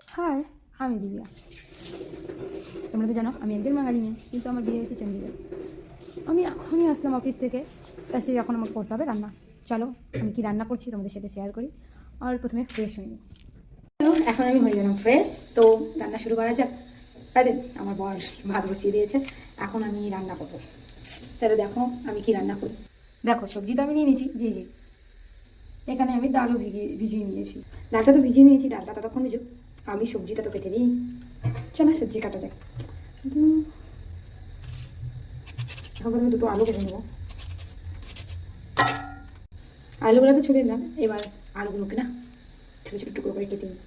High, আমি দিব্যা। তোমরা তো জানো আমি একজন বাঙালি মেয়ে, কিন্তু আমার বিয়ে হয়েছে চণ্ডীগড়। আমি এখনই আসলাম অফিস থেকে, তা সেই এখন আমাকে করতে হবে রান্না। চলো আমি কি রান্না করছি তোমাদের সাথে শেয়ার করি। আর প্রথমে ফ্রেশ হয়ে নিই। এখন আমি হয়ে গেলাম ফ্রেশ, তো রান্না শুরু করা যাক। তাদের আমার বয়স ভাত বসিয়ে দিয়েছে, এখন আমি রান্না করবো। চলো দেখো আমি কি রান্না করি। দেখো সবজি তো আমি নিয়ে নিয়েছি, জি জি। এখানে আমি ডালও ভিজিয়ে নিয়েছি। ডালটা তো ভিজিয়ে নিয়েছি, ডালটা ততক্ষণ ভিজুক, আমি সবজিটা তো কেটে দিই। চলো সবজি কাটা যাক। এখন আমি দুটো আলু কেটে নেবো। আলুগুলো তো ছুলে নিলাম, এবার আলুগুলোকে না ছোটো ছোটো টুকরো করে কেটে নিই।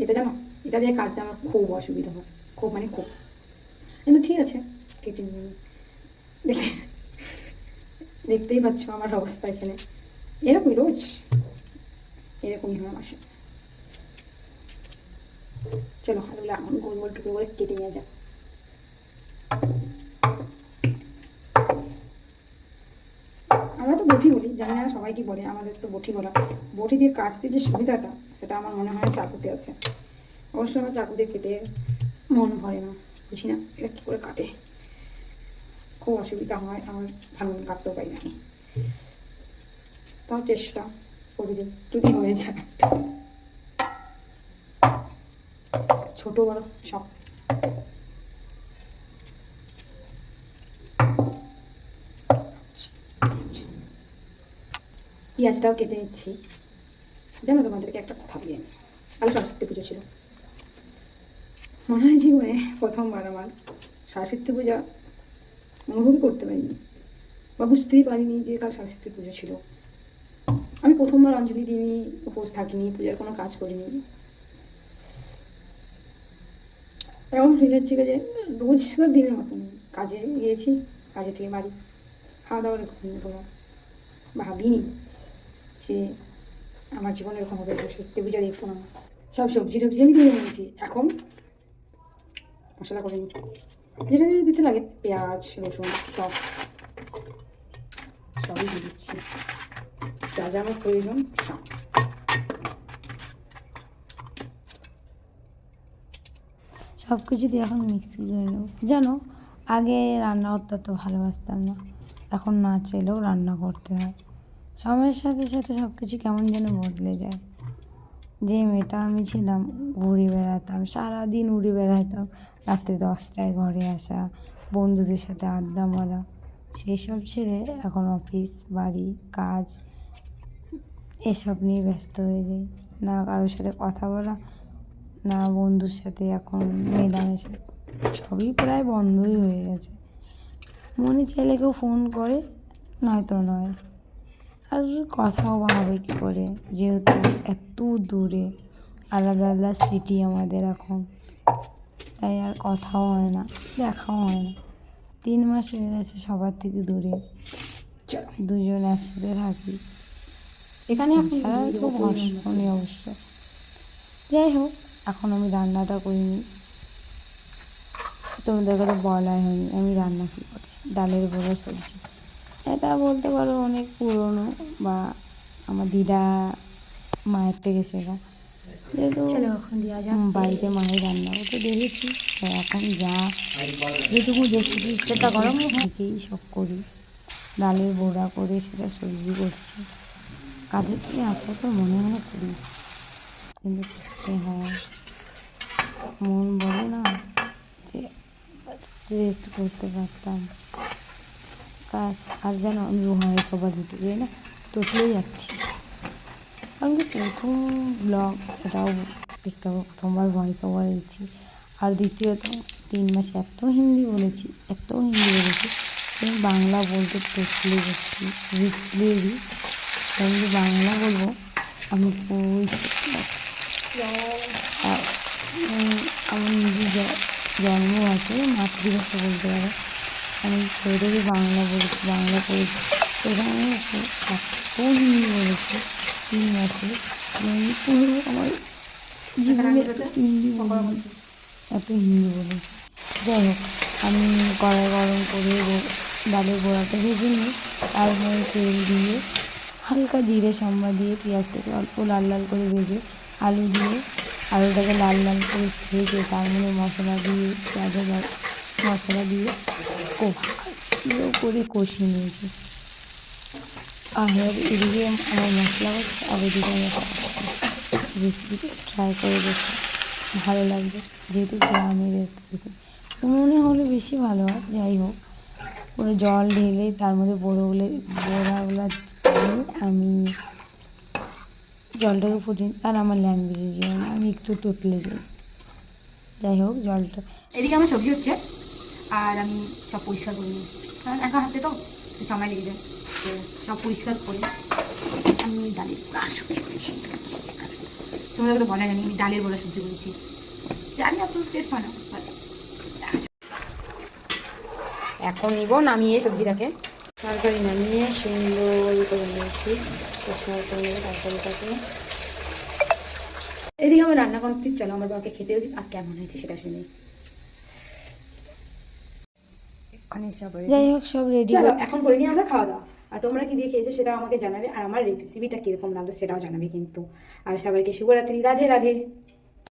এটা জানো, এটা দিয়ে কাটতে আমার খুব অসুবিধা হয়, খুব মানে খুব, কিন্তু ঠিক আছে কেটে নিই। দেখে দেখতেই পাচ্ছ আমার অবস্থা এখানে, এরকমই রোজ এরকমই হয় আমার সাথে। চলো আলুগুলো এখন গোল গোল টুকরো করে কেটে নিয়ে যাক। আমরা তো বটি বলি, জানি না সবাই কি বলে, আমাদের তো বটি বলা। বটি দিয়ে কাটতে যে সুবিধাটা, সেটা আমার মনে হয় চাকুতে আছে। অবশ্য আমার চাকু দিয়ে কেটে মন ভরে না, বুঝি না এটা কী করে কাটে, খুব অসুবিধা হয় আমার, ভালো মনে কাটতেও পারি না আমি। তাও চেষ্টা করি যে যদি হয়ে যায়। ছোট বড় সব। পেঁয়াজটাও কেটে নিচ্ছি। জানো তোমাদেরকে একটা কথা বলি, আমি কাল সরস্বতী পুজো ছিল, মনে হয় জীবনে প্রথমবার আমার সরস্বতী পূজা অনুভব করতে পারিনি, বা বুঝতেই পারিনি যে কাল সরস্বতী পুজো ছিল। আমি প্রথমবার অঞ্জলি দিইনি, উপোস থাকিনি, পূজার কোনো কাজ করিনি। এমন ফিল হচ্ছিল যে রোজকার দিনের মতন কাজে গিয়েছি, কাজে থেকে বাড়ি, খাওয়া দাওয়ার ঘুমিয়ে পড়া। ভাবিনি যে আমার জীবনে এরকম হবে, সত্যি পুজো দেখবো না। সব সবজি টবজি আমি দিয়ে নিয়েছি, এখন মশলা করে নিচ্ছি, যেটা যেটা দিতে লাগে, পেঁয়াজ রসুন সব সবই দিয়ে দিচ্ছি, যা যা আমার প্রয়োজন সব। সব কিছু দিয়ে এখন মিক্সি করে নেব। জানো আগে রান্না করতে অত ভালোবাসতাম না, এখন না চাইলেও রান্না করতে হয়। সময়ের সাথে সাথে সব কিছু কেমন যেন বদলে যায়। যে মেয়েটা আমি ছিলাম, ঘুরে বেড়াতাম, সারাদিন উড়ে বেড়াতাম, রাত্রে 10টায় ঘরে আসা, বন্ধুদের সাথে আড্ডা মারা, সেই সব ছেড়ে এখন অফিস বাড়ি কাজ এসব নিয়ে ব্যস্ত হয়ে যাই। না কারোর সাথে কথা বলা, না বন্ধুর সাথে এখন মেলামেশা, সবই প্রায় বন্ধই হয়ে গেছে। মনে চাইলে কেউ ফোন করে, নয়তো নয়। আর কথাও বা হবে কী করে, যেহেতু এত দূরে, আলাদা আলাদা সিটি আমাদের এখন, তাই আর কথাও হয় না, দেখাও হয় না। 3 মাস হয়ে গেছে সবার থেকে দূরে, দুজন একসাথে থাকি, এখানে ছাড়া খুব হর্ষণীয় অবশ্য। যাই হোক, এখন আমি রান্নাটা করিনি, তোমাদেরকে তো বলাই হয়নি আমি রান্না কী করছি। ডালের বড়ো সবজি, এটা বলতে পারো অনেক পুরনো, বা আমার দিদা মায়ের থেকে শেখা। যেহেতু বাড়িতে মায়ের রান্না করতে দেখেছি, তো এখন যা যেটুকু দেখেছি সেটা গরম থেকেই সব করি। ডালের বড়া করে সেটা সবজি করছি, কাজের থেকে আসার পর মনে মনে করি, কিন্তু করতে হয়, মন বলে না যে রেস্ট করতে পারতাম কাজ। আর যেন আমি ভয়েস ওভার দিতে চাই না, তোতলেই যাচ্ছি। কারণ কি প্রথম ব্লগ, এটাও দেখতে হবে, প্রথমবার ভয়েস ওভার দিচ্ছি। আর দ্বিতীয়ত 3 মাসে এত হিন্দি বলেছি, আমি বাংলা বলতে তোতলে যাচ্ছি, রিপ্লেরই আমি যে বাংলা বলবো আমি আমার নিজের জন্ম আছে, মাতৃভাষা বলতে পারো, আমি ছোটো থেকে বাংলা বলেছি, বাংলা পড়েছি, সেখানে এসে এত হিন্দি বলেছি 3 মাসে, আমি পুরো আমার জীবনে হিন্দি বলিনি, এত হিন্দি বলেছি। যাই হোক, আমি কড়াই গরম করে ডালের বড়াটা ভেজে নিই, তারপরে তেল দিয়ে হালকা জিরে সম্বা দিয়ে পেঁয়াজটাকে অল্প লাল লাল করে ভেজে আলু দিয়ে আলুটাকে লাল লাল করে ভেজে তার মধ্যে মশলা দিয়ে পেঁয়াজের মশলা দিয়ে খুব ভালো করে কষিয়ে নিয়েছি। আর এদিকে আমার মশলা হচ্ছে, আর এদিকে আমি রেসিপিটা ট্রাই করে দেখি, ভালো লাগবে, যেহেতু গ্রামের একটা রেসিপি। উনুনে হলে বেশি ভালো হয়। যাই হোক, পুরো জল ঢেলে তার মধ্যে বড়াগুলো দিয়ে আমি জলটাকে ফুটিয়ে, আর আমার ল্যাঙ্গুয়েজে যেও না, আমি একটু তোতলে যাই। যাই হোক, জলটা এদিকে আমার সবজি হচ্ছে আর আমি সব পরিষ্কার করে নিই, কারণ একা হাতে তো সময় লেগে যায়। তো সব পরিষ্কার করে আমি ডালের বড়া সবজি করেছি। তোমাদেরকে তো বলা জানি আমি ডালের বড়া সবজি করেছি, জানি এত টেস্ট হয় না। এখন নিব নামিয়ে সবজিটাকে, তরকারি নামিয়ে সুন্দর করে নিয়েছি, কষার করে নেবো তরকারিটাকে। এদিকে আমার রান্না কমপ্লিট, চলো আমার বাবাকে খেতে দিই আর কেমন হয়েছে সেটা শুনি। যাই হোক, সব রেডি। চলো এখন করে নিই আমরা খাওয়া দাওয়া। আর তোমরা কি দিয়ে খেয়েছো সেটাও আমাকে জানাবে, আর আমার রেসিপিটা কিরকম লাগলো সেটাও জানাবে কিন্তু। আর সবাইকে শুভরাত্রি, রাধে রাধে।